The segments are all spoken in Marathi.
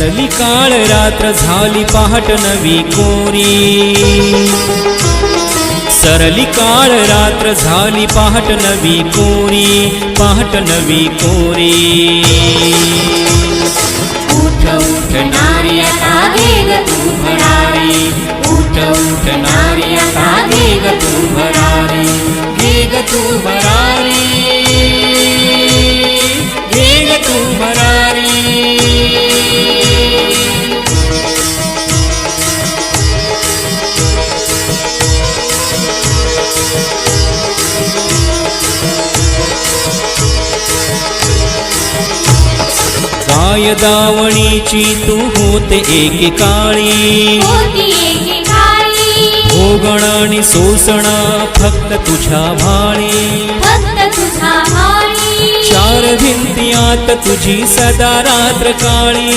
सरली काळ रात्र झाली पहाट नवी कोरी, सरली काळ रात्र झाली पहाट नवी कोरी, पहाट नवी कोरी. उठ उठ नारी आता वेग तू भरारी, उठ उठ नारी आता वेग तू भरारी, वेग तू भरारी, वेग तू भरारी. काय दावणीची तू होते एकेकाळी, भोगण आणि सोसण फक्त तुझ्या भाळी, चार भिंतीयात तुझी सदा रात्र काळी,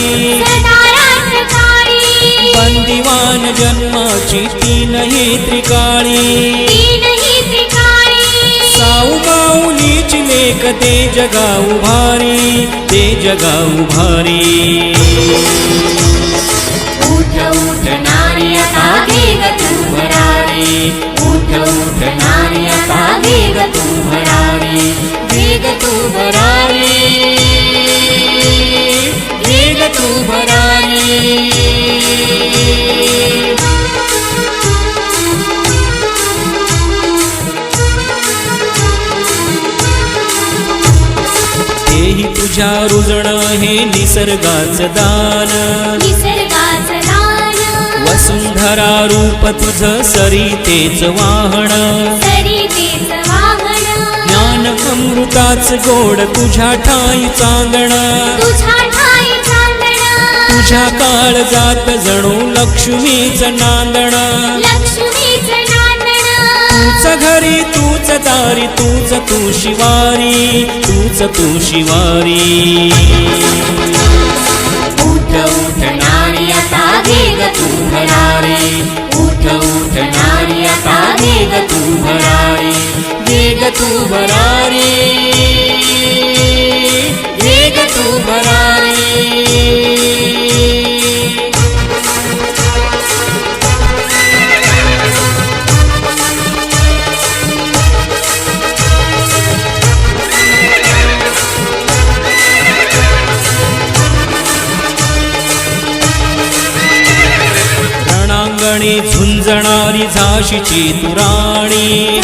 बंदिवान जन्माची तीनही त्रिकाळी. साऊ माऊलीची लेक ते जगाऊ भारी, ते जगाऊ भारी. उठ उठ नारी आता वेग तू भरारी, उठ उठ नारी आता वेग तू भरारी, वेग तू भरारी, वेग तू भरारी. तेही तुझ्या रुजण हे निसर्गाचं दान, वसुंधरा रूप तुझ सरितेच वाहन, ज्ञान अमृताच गोड तुझ्या ठाई चांदण, तुझ्या काळजात जणू लक्ष्मीच नांदण. तूच घरी तूच दारी तूच तू शिवारी, तूच तू शिवारी. उठ उठ नारी आता वेग तू भरारी, उठ उठ नारी आता वेग तू भरारी, वेग तू भरारी, वेग तू भरारी. रणांगणी झुंजणारी झाशीची तू राणी,